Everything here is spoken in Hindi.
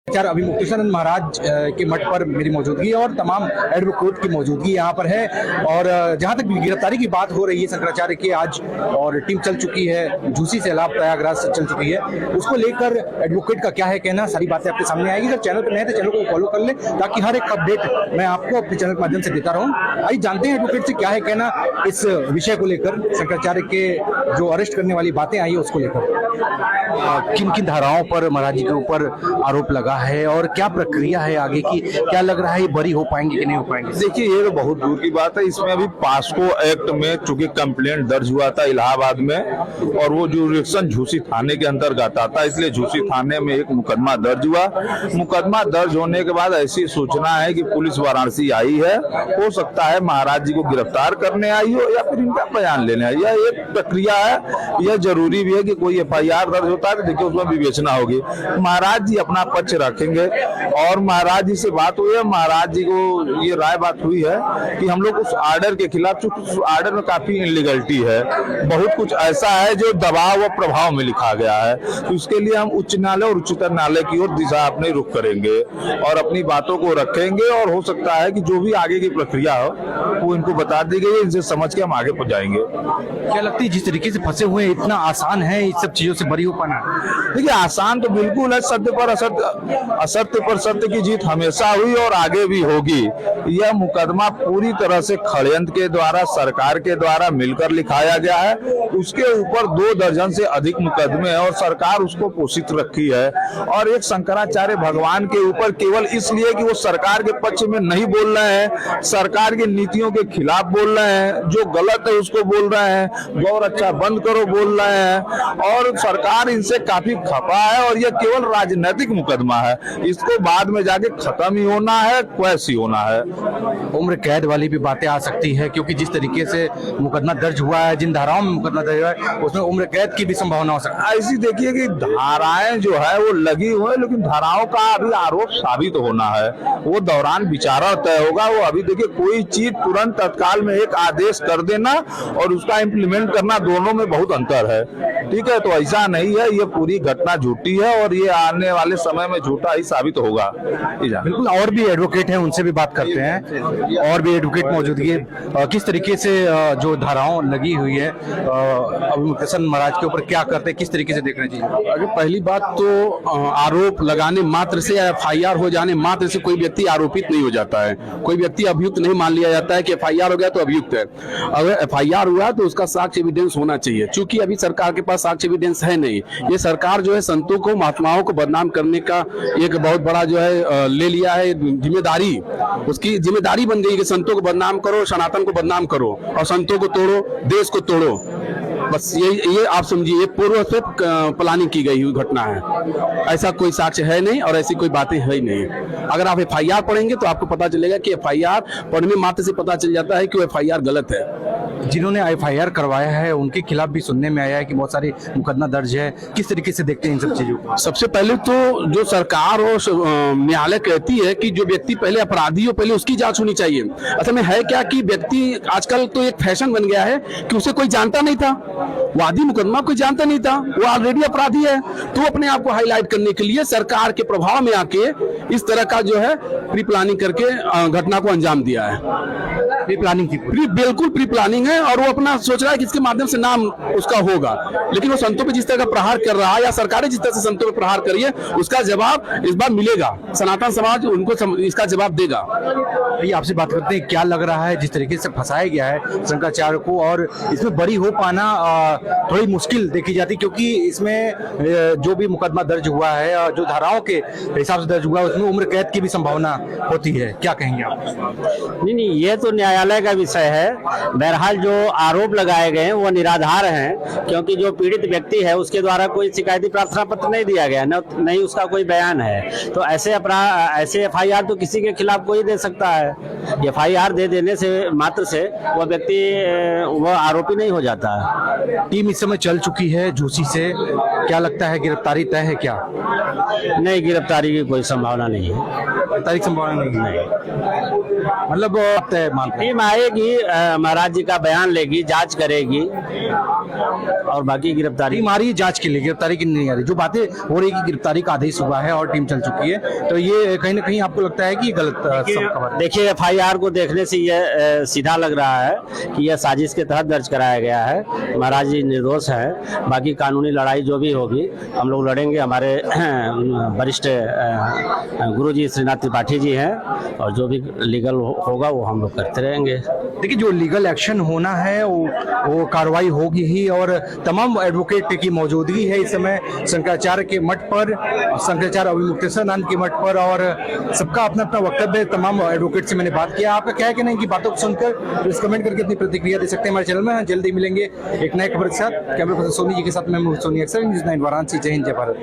चार अभी मुक्तेश्वरानंद महाराज के मठ पर मेरी मौजूदगी और तमाम एडवोकेट की मौजूदगी यहाँ पर है। और जहाँ तक गिरफ्तारी की बात हो रही है शंकराचार्य की, आज और टीम चल चुकी है झूसी से लाभ प्रयागराज से चल चुकी है, उसको लेकर एडवोकेट का क्या है कहना, सारी बातें आपके सामने आएगी। अगर चैनल पर नए तो चैनल को फॉलो कर ले ताकि हर एक अपडेट मैं आपको अपने चैनल के माध्यम से देता रहूँ। आइए जानते हैं एडवोकेट से क्या है कहना इस विषय को लेकर, शंकराचार्य के जो अरेस्ट करने वाली बातें आई है उसको लेकर। किन किन धाराओं पर महाराज जी के ऊपर आरोप लगा है और क्या प्रक्रिया है आगे की, क्या लग रहा है बरी हो पाएंगे कि नहीं हो पाएंगे? देखिए, ये तो बहुत दूर की बात है। इसमें अभी पास्को एक्ट में चूंकि कंप्लेंट दर्ज हुआ था इलाहाबाद में, और वो जुरिडिक्शन झूसी थाने के अंतर्गत आता, इसलिए झूसी थाने में एक मुकदमा दर्ज हुआ। मुकदमा दर्ज होने के बाद ऐसी सूचना है कि पुलिस वाराणसी आई है, हो सकता है महाराज जी को गिरफ्तार करने आई हो या फिर इनका बयान लेने आई। यह एक प्रक्रिया है, यह जरूरी भी है कि कोई FIR दर्ज होता है तो देखिए उसमें विवेचना होगी। महाराज जी अपना पक्ष रखेंगे और महाराज जी से बात हुई है, महाराज जी को ये राय बात हुई है कि हम लोग उस आर्डर के खिलाफ, चूंकि उस आर्डर में काफी इनलीगलिटी है, बहुत कुछ ऐसा है जो दबाव व प्रभाव में लिखा गया है, तो उसके लिए हम उच्च न्यायालय और उच्चतर न्यायालय की ओर दिशा अपने रुख करेंगे और अपनी बातों को रखेंगे। और हो सकता है कि जो भी आगे की प्रक्रिया हो वो इनको बता दी गई है, इनसे समझ के हम आगे पहुंच जाएंगे। क्या लगती है जिस तरीके से फंसे हुए इतना आसान है इस सब चीजों से बरी हो पाना? देखिए, आसान तो बिल्कुल है। सत्य पर असत्य, असत्य पर सत्य की जीत हमेशा हुई और आगे भी होगी। यह मुकदमा पूरी तरह से षड्यंत्र के द्वारा, सरकार के द्वारा मिलकर लिखाया गया है। उसके ऊपर 2 दर्जन से अधिक मुकदमे हैं और सरकार उसको पोषित रखी है। और एक शंकराचार्य भगवान के ऊपर केवल इसलिए कि वो सरकार के पक्ष में नहीं बोल रहे हैं, सरकार की नीतियों के खिलाफ बोल रहे हैं, जो गलत है उसको बोल रहे हैं, गौ रक्षा बंद करो बोल रहे हैं, और सरकार इनसे काफी खफा है। और यह केवल राजनीतिक मुकदमा है, इसको बाद में जाके खत्म ही होना है, क्वैश ही होना है। उम्र कैद वाली भी बातें आ सकती है क्योंकि जिस तरीके से मुकदमा दर्ज हुआ है, जिन धाराओं में मुकदमा दर्ज हुआ है उसमें उम्र कैद की भी संभावना हो सकती है। ऐसी देखिए कि धाराएं जो है वो लगी हुई है, लेकिन धाराओं का अभी आरोप साबित होना है, वो दौरान विचारण तय होगा। वो अभी देखिए कोई चीज तुरंत तत्काल में एक आदेश कर देना और उसका इम्प्लीमेंट करना, दोनों में बहुत अंतर है। ठीक है, तो ऐसा नहीं है, ये पूरी घटना झूठी है और ये आने वाले समय में झूठा ही साबित होगा। बिल्कुल, और भी एडवोकेट हैं उनसे भी बात करते हैं। और भी एडवोकेट मौजूदगी है, किस तरीके से जो धाराओं लगी हुई है अभी मुक्तेश्वरानंद महाराज के ऊपर क्या करते हैं, किस तरीके से देखना चाहिए? अगर पहली बात तो आरोप लगाने मात्र से या FIR हो जाने मात्र से कोई व्यक्ति आरोपित नहीं हो जाता है। कोई व्यक्ति अभियुक्त नहीं मान लिया जाता है कि FIR हो गया तो अभियुक्त है। अगर FIR हुआ तो उसका साक्ष्य एविडेंस होना चाहिए। चूंकि अभी सरकार के पास साक्ष्य एविडेंस है नहीं, ये सरकार जो है संतों को, महात्माओं को बदनाम करने का एक बहुत बड़ा जो है ले लिया है जिम्मेदारी। उसकी जिम्मेदारी बन गई कि संतों को बदनाम करो, सनातन को बदनाम करो और संतों को तोड़ो, देश को तोड़ो। बस ये आप समझिए, ये पूर्व से प्लानिंग की गई हुई घटना है। ऐसा कोई साक्ष्य है नहीं और ऐसी कोई बातें है ही नहीं। अगर आप FIR पढ़ेंगे तो आपको पता चलेगा कि FIR पढ़ने मात्र से पता चल जाता है कि वो FIR गलत है। जिन्होंने FIR करवाया है उनके खिलाफ भी सुनने में आया है कि बहुत सारे मुकदमा दर्ज है, किस तरीके से देखते हैं इन सब चीजों को? सबसे पहले तो जो सरकार और न्यायालय कहती है कि जो व्यक्ति पहले अपराधी हो पहले उसकी जांच होनी चाहिए। असल में है क्या कि व्यक्ति आजकल तो एक फैशन बन गया है कि उसे कोई जानता नहीं था, वादी मुकदमा कोई जानता नहीं था, वो ऑलरेडी अपराधी है, तो अपने आप को हाईलाइट करने के लिए सरकार के प्रभाव में आके इस तरह का जो है प्री प्लानिंग करके घटना को अंजाम दिया है। प्री प्लानिंग थी, बिल्कुल प्री प्लानिंग है। और वो अपना सोच रहा है कि इसके माध्यम से नाम उसका होगा, लेकिन वो संतों पे जिस तरह का प्रहार कर रहा है या सरकारें जिस तरह से संतों पे प्रहार करिए उसका जवाब इस बार मिलेगा। सनातन समाज उनको इसका जवाब देगा। ये आपसे बात करते हैं, क्या लग रहा है जिस तरीके से फंसाया गया है शंकराचार्य को और इसमें बरी हो पाना थोड़ी मुश्किल देखी जाती, क्योंकि इसमें जो भी मुकदमा दर्ज हुआ है, जो धाराओं के हिसाब से दर्ज हुआ है उसमें उम्र कैद की भी संभावना होती है। क्या कहेंगे आप? नहीं, ये तो न्यायालय का विषय है। बहरहाल जो आरोप लगाए गए हैं वो निराधार हैं, क्योंकि जो पीड़ित व्यक्ति है उसके द्वारा कोई शिकायती प्रार्थना पत्र नहीं दिया गया, नहीं उसका कोई बयान है। तो ऐसे FIR तो किसी के खिलाफ कोई दे सकता है। FIR दे देने से मात्र से वो व्यक्ति वो आरोपी नहीं हो जाता है। टीम इस समय चल चुकी है झूसी से, क्या लगता है गिरफ्तारी तय है क्या? नहीं, गिरफ्तारी की कोई संभावना नहीं है। गिरफ्तारी की संभावना नहीं, मतलब तय मानते हैं। टीम आएगी, महाराज जी का बयान लेगी, जांच करेगी और बाकी गिरफ्तारी टीम आ रही है जांच के लिए, गिरफ्तारी की नहीं आ रही। जो बातें हो रही है कि गिरफ्तारी का आदेश हुआ है और टीम चल चुकी है, तो ये कहीं ना कहीं आपको लगता है कि गलत सब खबर है? देखिए FIR को देखने से ये सीधा लग रहा है कि यह साजिश के तहत दर्ज कराया गया है। महाराज जी निर्दोष हैं। बाकी कानूनी लड़ाई जो भी होगी हम लोग लड़ेंगे। हमारे वरिष्ठ गुरु जी श्रीनाथ त्रिपाठी जी हैं और जो भी लीगल होगा वो हम लोग करते रहेंगे। देखिए, जो लीगल एक्शन होना है वो कार्रवाई होगी ही, और तमाम एडवोकेट की मौजूदगी है इस समय शंकराचार्य के मठ पर, शंकराचार्य अभिमुक्तेश्वरानंद के मठ पर, और सबका अपना अपना वक्तव्य है। तमाम एडवोकेट से मैंने बात किया। आपका क्या है कि नहीं कि बातों को सुनकर इस कमेंट करके अपनी प्रतिक्रिया दे सकते हैं हमारे चैनल में। जल्दी मिलेंगे एक नए खबर के साथ। कैमरा पर्सन सोनी जी के साथ मैं सोनी अक्सर न्यूज़ 9 वाराणसी। जय हिंद, जय भारत।